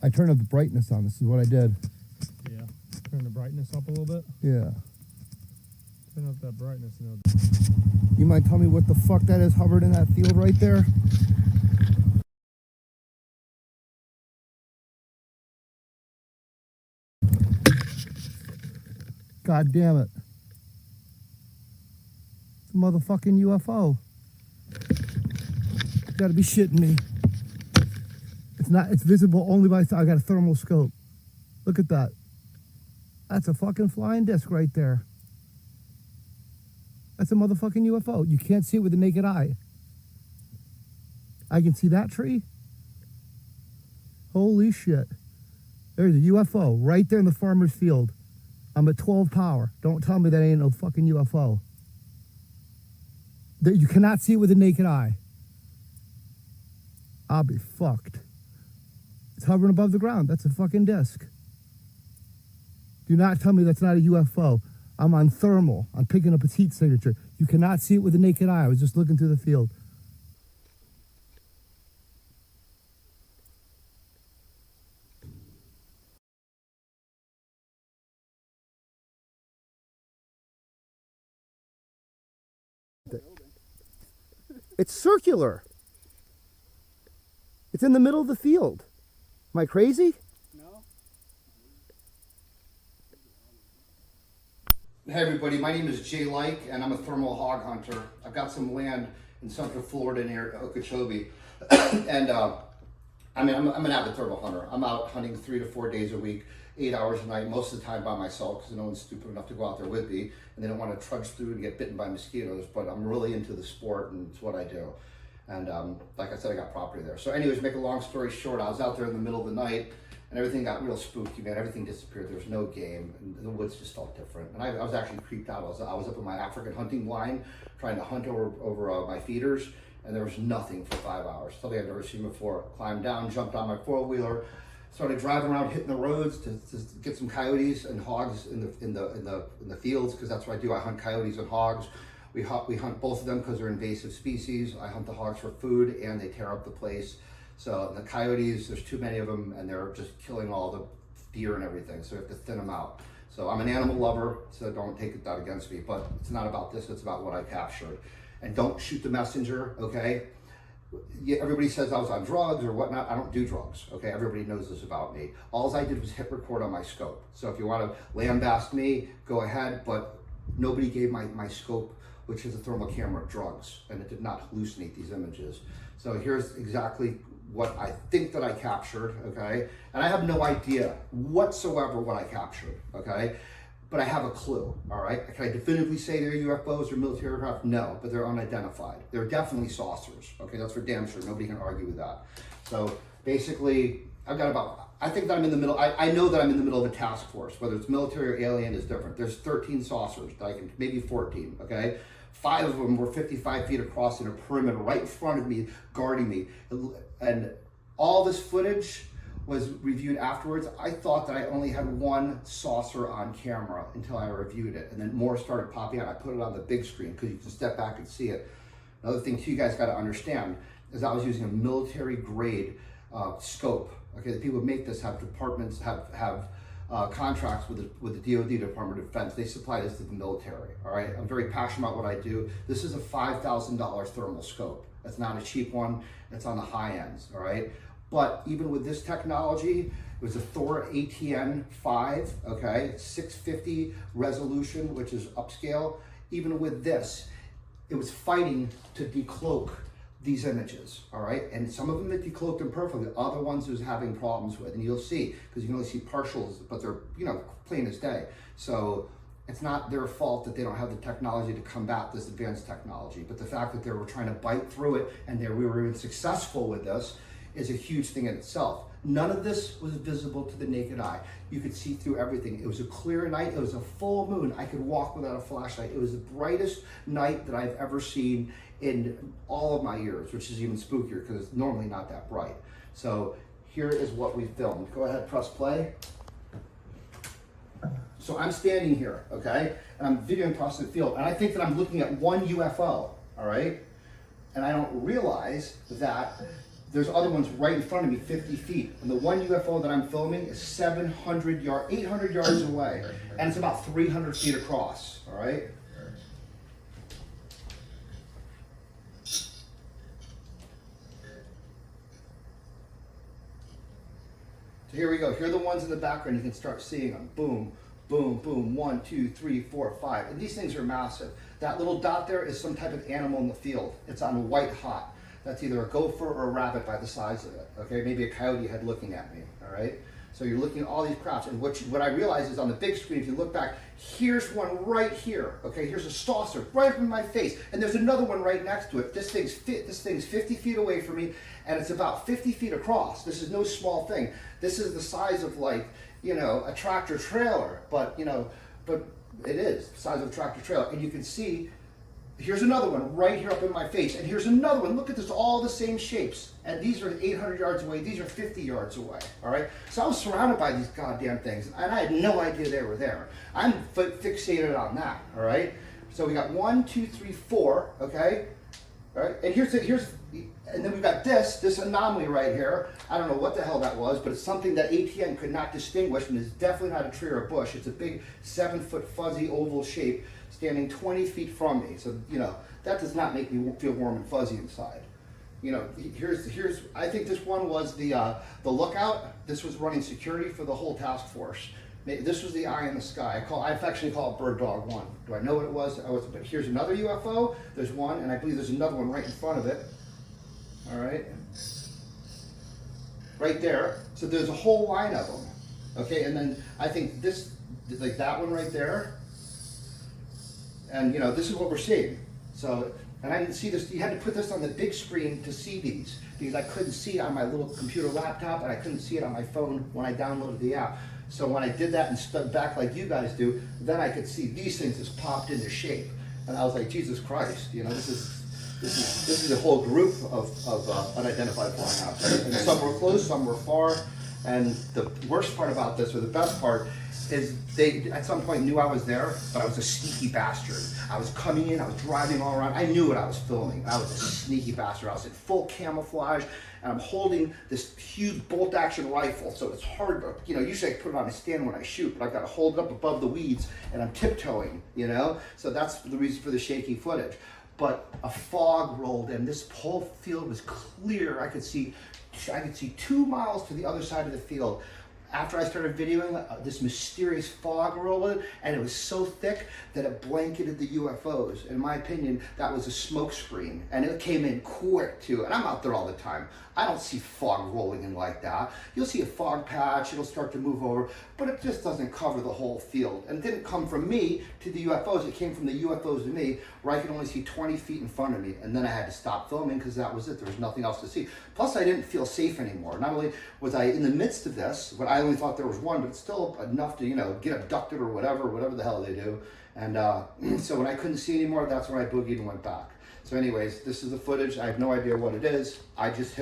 I turned up the brightness on. This is what I did. Yeah. Turn the brightness up a little bit. Yeah. Turn up that brightness. You mind telling me what the fuck that is hovered in that field right there? God damn it. It's a motherfucking UFO. You gotta be shitting me. It's not, it's visible only by, I got a thermal scope. Look at that. That's a fucking flying disc right there. That's a motherfucking UFO. You can't see it with the naked eye. I can see that tree. Holy shit. There's a UFO right there in the farmer's field. I'm at 12 power. Don't tell me that ain't no fucking UFO. That you cannot see it with the naked eye. I'll be fucked. It's hovering above the ground. That's a fucking disc. Do not tell me that's not a UFO. I'm on thermal. I'm picking up its heat signature. You cannot see it with the naked eye. I was just looking through the field. It's circular. It's in the middle of the field. Am I crazy? No. Hey everybody, my name is JAYLIKE and I'm a thermal hog hunter. I've got some land in Central Florida near Okeechobee. And I'm an avid thermal hunter. I'm out hunting 3 to 4 days a week, 8 hours a night, most of the time by myself because no one's stupid enough to go out there with me and they don't want to trudge through and get bitten by mosquitoes, but I'm really into the sport and it's what I do. And like I said, I got property there. So anyways, make a long story short, I was out there in the middle of the night and everything got real spooky, man. Everything disappeared. There was no game and the woods just felt different. And I was actually creeped out. I was up in my African hunting line trying to hunt over my feeders and there was nothing for 5 hours. Something I'd never seen before. Climbed down, jumped on my four-wheeler, started driving around, hitting the roads to get some coyotes and hogs in the fields because that's what I do. I hunt coyotes and hogs. We hunt both of them because they're invasive species. I hunt the hogs for food and they tear up the place. So the coyotes, there's too many of them and they're just killing all the deer and everything. So we have to thin them out. So I'm an animal lover, so don't take that against me, but it's not about this, it's about what I captured. And don't shoot the messenger, okay? Yeah, everybody says I was on drugs or whatnot. I don't do drugs, okay? Everybody knows this about me. All I did was hit record on my scope. So if you want to lambast me, go ahead, but nobody gave my scope, which is a thermal camera, drugs, and it did not hallucinate these images. So here's exactly what I think that I captured, okay? And I have no idea whatsoever what I captured, okay? But I have a clue, all right? Can I definitively say they're UFOs or military aircraft? No, but they're unidentified. They're definitely saucers, okay? That's for damn sure. Nobody can argue with that. So basically, I've got about, I think that I'm in the middle, I know that I'm in the middle of a task force. Whether it's military or alien is different. There's 13 saucers that I can, maybe 14, okay? 5 of them were 55 feet across in a perimeter right in front of me, guarding me. And all this footage was reviewed afterwards. I thought that I only had one saucer on camera until I reviewed it. And then more started popping out. I put it on the big screen because you can step back and see it. Another thing too you guys got to understand is I was using a military grade scope. Okay, the people who make this have departments, have contracts with the DoD, Department of Defense. They supply this to the military, all right? I'm very passionate about what I do. This is a $5,000 thermal scope. That's not a cheap one. It's on the high ends, all right? But even with this technology, it was a Thor ATN 5, okay? 650 resolution, which is upscale. Even with this, it was fighting to decloak these images, all right? And some of them that decloaked them perfectly, other ones it was having problems with, and you'll see, because you can only see partials, but they're, you know, plain as day. So it's not their fault that they don't have the technology to combat this advanced technology, but the fact that they were trying to bite through it and we were even successful with this is a huge thing in itself. None of this was visible to the naked eye. You could see through everything. It was a clear night. It was a full moon. I could walk without a flashlight. It was the brightest night that I've ever seen in all of my years, which is even spookier because it's normally not that bright. So here is what we filmed. Go ahead, press play. So I'm standing here, okay? And I'm videoing across the field. And I think that I'm looking at one UFO, all right? And I don't realize that There's other ones right in front of me, 50 feet. And the one UFO that I'm filming is 800 yards away. And it's about 300 feet across, all right? So here we go. Here are the ones in the background. You can start seeing them. Boom, boom, boom. 1, 2, 3, 4, 5. And these things are massive. That little dot there is some type of animal in the field. It's on white hot. That's either a gopher or a rabbit by the size of it. Okay, maybe a coyote head looking at me. All right. So you're looking at all these crafts, and what I realize is on the big screen, if you look back, here's one right here. Okay, here's a saucer right up in my face, and there's another one right next to it. This thing's 50 feet away from me, and it's about 50 feet across. This is no small thing. This is the size of, like, you know, a tractor trailer, but it is the size of a tractor trailer, and you can see. Here's another one right here up in my face, and here's another one. Look at this, all the same shapes, and these are 800 yards away. These are 50 yards away. All right, so I was surrounded by these goddamn things, and I had no idea they were there. I'm fixated on that. All right, so we got 1, 2, 3, 4. Okay, all right, and and then we've got this anomaly right here. I don't know what the hell that was, but it's something that ATN could not distinguish, and it's definitely not a tree or a bush. It's a big 7-foot fuzzy oval shape, standing 20 feet from me. So, you know, that does not make me feel warm and fuzzy inside. You know, here's I think this one was the lookout. This was running security for the whole task force. This was the eye in the sky. I affectionately call it Bird Dog 1. Do I know what it was? But here's another UFO. There's one, and I believe there's another one right in front of it. All right. Right there. So there's a whole line of them. Okay, and then I think this, like that one right there. And, you know, this is what we're seeing. So, and I didn't see this. You had to put this on the big screen to see these, because I couldn't see it on my little computer laptop, and I couldn't see it on my phone when I downloaded the app. So when I did that and stood back like you guys do, then I could see these things just popped into shape. And I was like, Jesus Christ, you know, this is a whole group of unidentified flying objects. And some were close, some were far. And the worst part about this, or the best part, is they at some point knew I was there, but I was a sneaky bastard. I was coming in, I was driving all around. I knew what I was filming. I was a sneaky bastard. I was in full camouflage, and I'm holding this huge bolt action rifle, so it's hard to, you know, usually I put it on a stand when I shoot, but I've got to hold it up above the weeds, and I'm tiptoeing, you know? So that's the reason for the shaky footage. But a fog rolled in. This whole field was clear. I could see 2 miles to the other side of the field. After I started videoing, this mysterious fog rolled in, and it was so thick that it blanketed the UFOs. In my opinion, that was a smoke screen, and it came in quick too. And I'm out there all the time. I don't see fog rolling in like that. You'll see a fog patch, it'll start to move over, but it just doesn't cover the whole field. And it didn't come from me to the UFOs, it came from the UFOs to me, where I could only see 20 feet in front of me. And then I had to stop filming because that was it. There was nothing else to see. Plus, I didn't feel safe anymore. Not only was I in the midst of this, but I only thought there was one, but it's still enough to, you know, get abducted or whatever the hell they do. And so when I couldn't see anymore, that's when I boogied and went back. So anyways, this is the footage. I have no idea what it is. I just hit